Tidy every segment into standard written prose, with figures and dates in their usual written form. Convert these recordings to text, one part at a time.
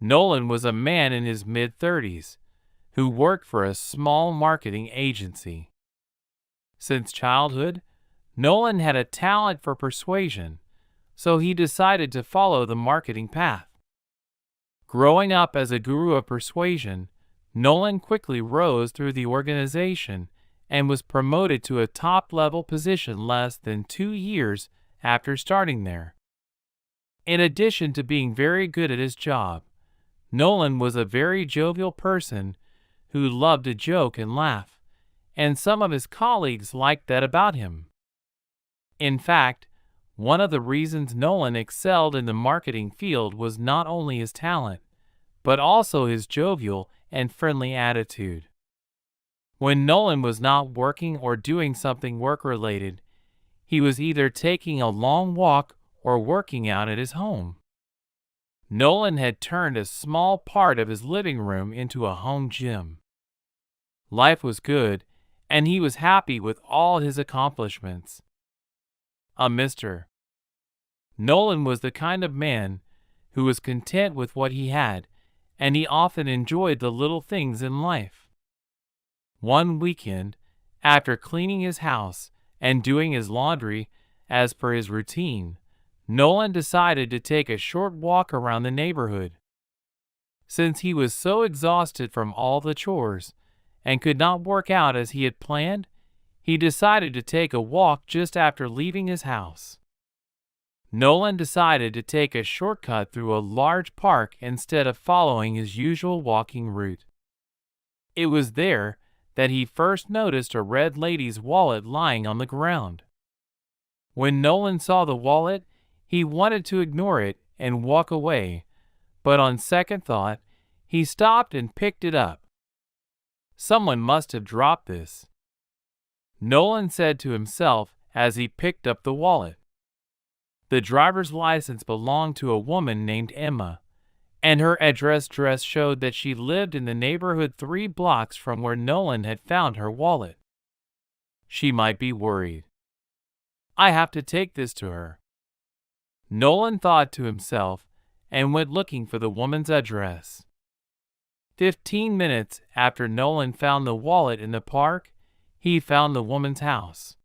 Nolan was a man in his mid-30s who worked for a small marketing agency. Since childhood, Nolan had a talent for persuasion, so he decided to follow the marketing path. Growing up as a guru of persuasion, Nolan quickly rose through the organization and was promoted to a top-level position less than 2 years after starting there. In addition to being very good at his job, Nolan was a very jovial person who loved to joke and laugh, and some of his colleagues liked that about him. In fact, one of the reasons Nolan excelled in the marketing field was not only his talent, but also his jovial and friendly attitude. When Nolan was not working or doing something work-related, he was either taking a long walk or working out at his home. Nolan had turned a small part of his living room into a home gym. Life was good, and he was happy with all his accomplishments. A Mr. Nolan was the kind of man who was content with what he had, and he often enjoyed the little things in life. One weekend, after cleaning his house and doing his laundry as per his routine, Nolan decided to take a short walk around the neighborhood. Since he was so exhausted from all the chores and could not work out as he had planned, he decided to take a walk just after leaving his house. Nolan decided to take a shortcut through a large park instead of following his usual walking route. It was there that he first noticed a red lady's wallet lying on the ground. When Nolan saw the wallet, he wanted to ignore it and walk away, but on second thought, he stopped and picked it up. Someone must have dropped this, Nolan said to himself as he picked up the wallet. The driver's license belonged to a woman named Emma, and her address showed that she lived in the neighborhood 3 blocks from where Nolan had found her wallet. She might be worried. I have to take this to her, Nolan thought to himself and went looking for the woman's address. 15 minutes after Nolan found the wallet in the park, he found the woman's house.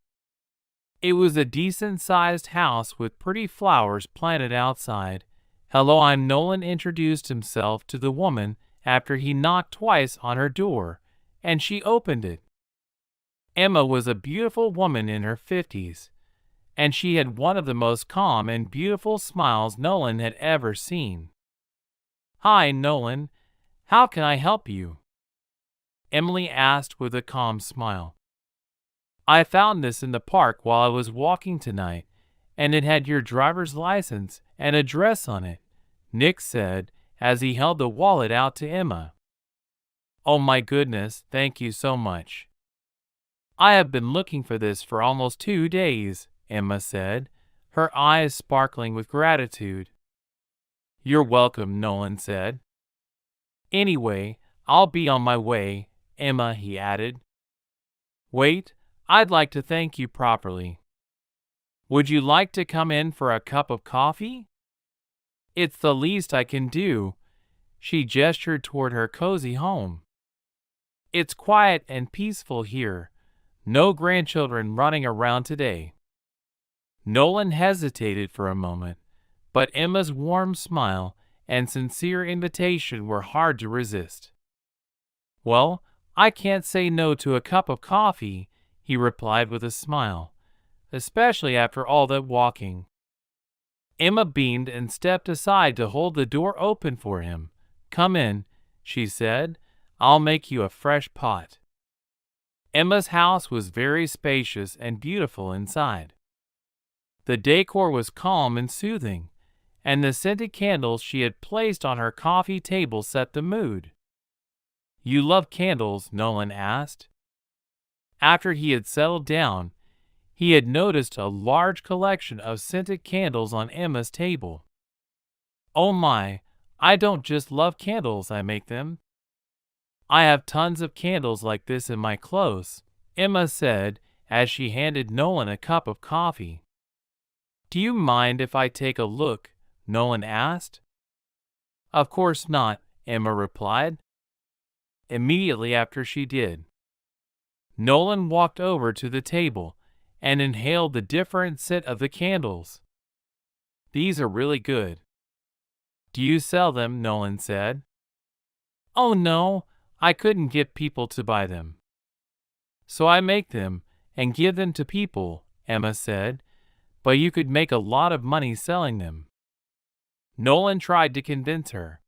It was a decent-sized house with pretty flowers planted outside. "Hello, I'm Nolan," introduced himself to the woman after he knocked twice on her door, and she opened it. Emma was a beautiful woman in her 50s, and she had one of the most calm and beautiful smiles Nolan had ever seen. "Hi, Nolan. How can I help you?" Emily asked with a calm smile. "I found this in the park while I was walking tonight, and it had your driver's license and address on it," Nick said as he held the wallet out to Emma. "Oh my goodness, thank you so much. I have been looking for this for almost 2 days," Emma said, her eyes sparkling with gratitude. "You're welcome," Nolan said. "Anyway, I'll be on my way, Emma," he added. "Wait, I'd like to thank you properly. Would you like to come in for a cup of coffee? It's the least I can do." She gestured toward her cozy home. "It's quiet and peaceful here. No grandchildren running around today." Nolan hesitated for a moment, but Emma's warm smile and sincere invitation were hard to resist. "Well, I can't say no to a cup of coffee," he replied with a smile, "especially after all that walking." Emma beamed and stepped aside to hold the door open for him. "Come in," she said. "I'll make you a fresh pot." Emma's house was very spacious and beautiful inside. The decor was calm and soothing, and the scented candles she had placed on her coffee table set the mood. "You love candles?" Nolan asked. After he had settled down, he had noticed a large collection of scented candles on Emma's table. "Oh my, I don't just love candles, I make them. I have tons of candles like this in my clothes," Emma said as she handed Nolan a cup of coffee. "Do you mind if I take a look?" Nolan asked. Of course not, Emma replied. Immediately after she did, Nolan walked over to the table and inhaled the different scent of the candles. These are really good. Do you sell them? Nolan said. Oh no, I couldn't get people to buy them. So I make them and give them to people, Emma said, but you could make a lot of money selling them. Nolan tried to convince her.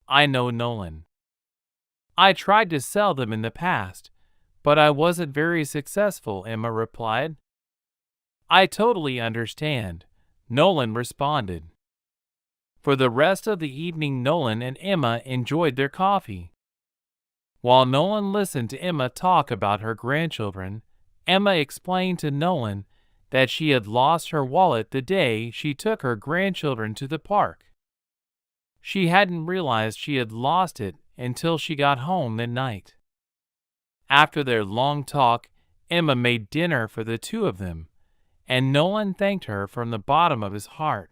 I know Nolan. I tried to sell them in the past, but I wasn't very successful, Emma replied. I totally understand, Nolan responded. For the rest of the evening, Nolan and Emma enjoyed their coffee. While Nolan listened to Emma talk about her grandchildren, Emma explained to Nolan that she had lost her wallet the day she took her grandchildren to the park. She hadn't realized she had lost it until she got home that night. After their long talk, Emma made dinner for the two of them, and Nolan thanked her from the bottom of his heart.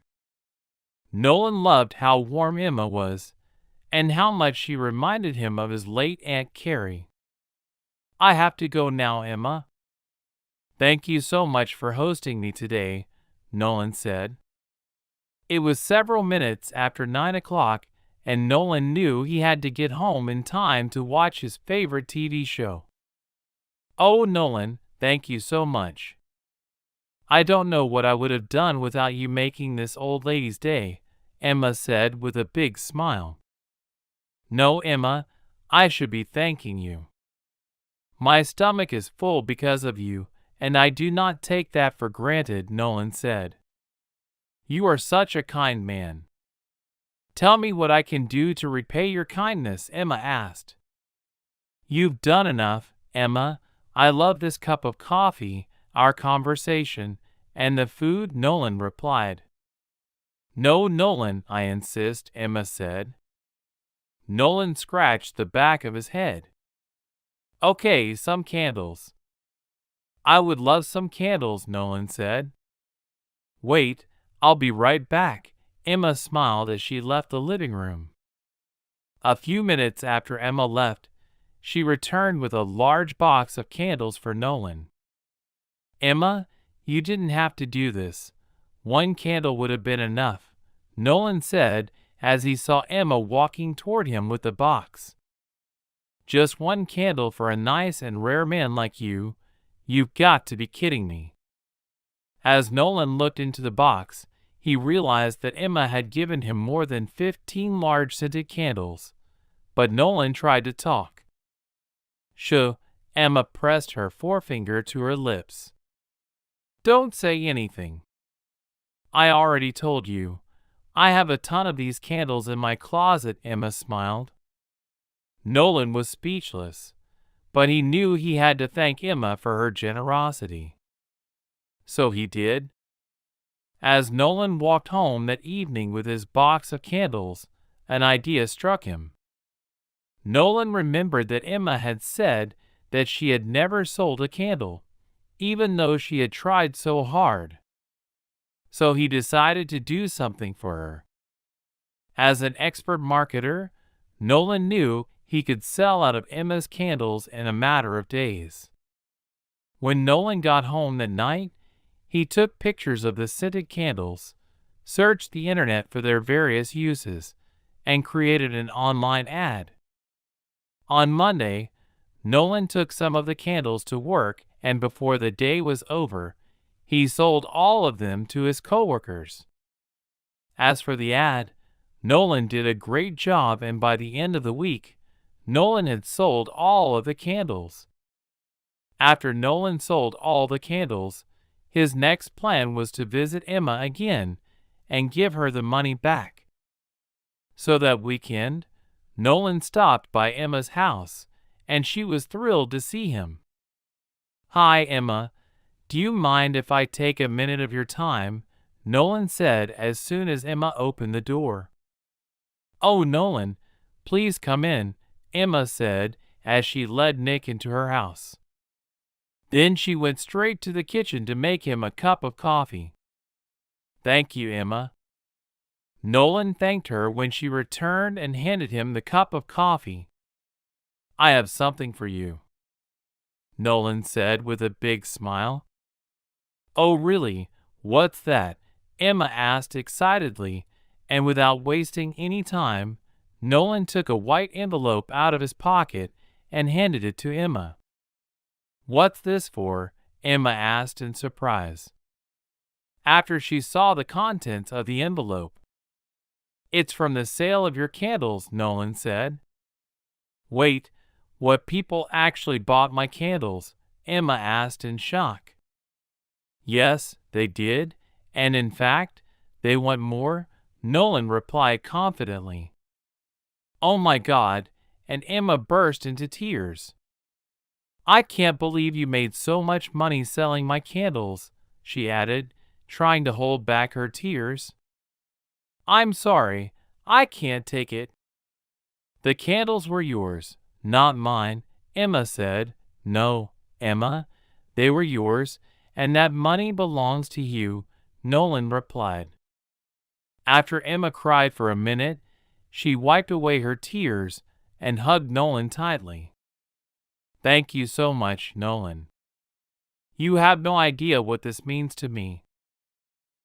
Nolan loved how warm Emma was, and how much she reminded him of his late Aunt Carrie. I have to go now, Emma. Thank you so much for hosting me today, Nolan said. It was several minutes after 9 o'clock, and Nolan knew he had to get home in time to watch his favorite TV show. Oh, Nolan, thank you so much. I don't know what I would have done without you making this old lady's day, Emma said with a big smile. No, Emma, I should be thanking you. My stomach is full because of you, and I do not take that for granted, Nolan said. You are such a kind man. Tell me what I can do to repay your kindness, Emma asked. You've done enough, Emma. I love this cup of coffee, our conversation, and the food, Nolan replied. No, Nolan, I insist, Emma said. Nolan scratched the back of his head. Okay, some candles. I would love some candles, Nolan said. Wait, I'll be right back, Emma smiled as she left the living room. A few minutes after Emma left, she returned with a large box of candles for Nolan. Emma, you didn't have to do this. One candle would have been enough, Nolan said as he saw Emma walking toward him with the box. Just one candle for a nice and rare man like you? You've got to be kidding me. As Nolan looked into the box, he realized that Emma had given him more than 15 large scented candles, but Nolan tried to talk. Shh, Emma pressed her forefinger to her lips. Don't say anything. I already told you. I have a ton of these candles in my closet, Emma smiled. Nolan was speechless, but he knew he had to thank Emma for her generosity. So he did. As Nolan walked home that evening with his box of candles, an idea struck him. Nolan remembered that Emma had said that she had never sold a candle, even though she had tried so hard. So he decided to do something for her. As an expert marketer, Nolan knew he could sell out of Emma's candles in a matter of days. When Nolan got home that night, he took pictures of the scented candles, searched the internet for their various uses, and created an online ad. On Monday, Nolan took some of the candles to work, and before the day was over, he sold all of them to his coworkers. As for the ad, Nolan did a great job, and by the end of the week, Nolan had sold all of the candles. After Nolan sold all the candles, his next plan was to visit Emma again and give her the money back. So that weekend, Nolan stopped by Emma's house, and she was thrilled to see him. Hi, Emma. Do you mind if I take a minute of your time? Nolan said as soon as Emma opened the door. Oh, Nolan, please come in, Emma said as she led Nick into her house. Then she went straight to the kitchen to make him a cup of coffee. Thank you, Emma. Nolan thanked her when she returned and handed him the cup of coffee. "I have something for you," Nolan said with a big smile. "Oh, really? What's that?" Emma asked excitedly, and without wasting any time, Nolan took a white envelope out of his pocket and handed it to Emma. "What's this for?" Emma asked in surprise, after she saw the contents of the envelope. "It's from the sale of your candles," Nolan said. "Wait, what, people actually bought my candles?" Emma asked in shock. "Yes, they did, and in fact, they want more," Nolan replied confidently. "Oh my God," and Emma burst into tears. "I can't believe you made so much money selling my candles," she added, trying to hold back her tears. "I'm sorry, I can't take it." "The candles were yours, not mine," Emma said. "No, Emma, they were yours, and that money belongs to you," Nolan replied. After Emma cried for a minute, she wiped away her tears and hugged Nolan tightly. "Thank you so much, Nolan. You have no idea what this means to me.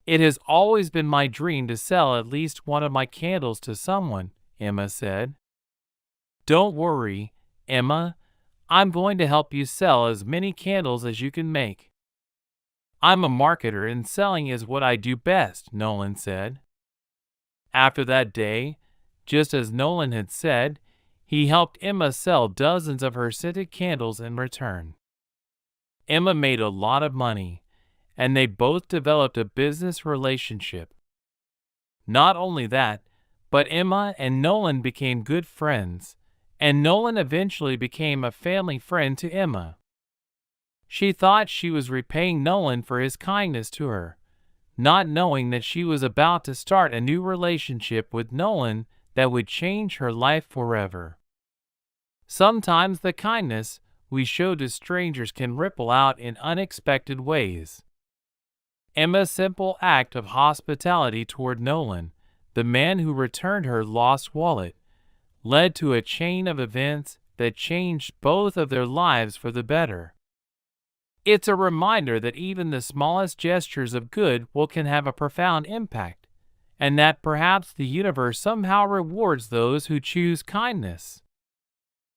It has always been my dream to sell at least one of my candles to someone," Emma said. "Don't worry, Emma. I'm going to help you sell as many candles as you can make." "I'm a marketer and selling is what I do best," Nolan said. After that day, just as Nolan had said, he helped Emma sell dozens of her scented candles in return. Emma made a lot of money, and they both developed a business relationship. Not only that, but Emma and Nolan became good friends, and Nolan eventually became a family friend to Emma. She thought she was repaying Nolan for his kindness to her, not knowing that she was about to start a new relationship with Nolan that would change her life forever. Sometimes the kindness we show to strangers can ripple out in unexpected ways. Emma's simple act of hospitality toward Nolan, the man who returned her lost wallet, led to a chain of events that changed both of their lives for the better. It's a reminder that even the smallest gestures of good can have a profound impact, and that perhaps the universe somehow rewards those who choose kindness.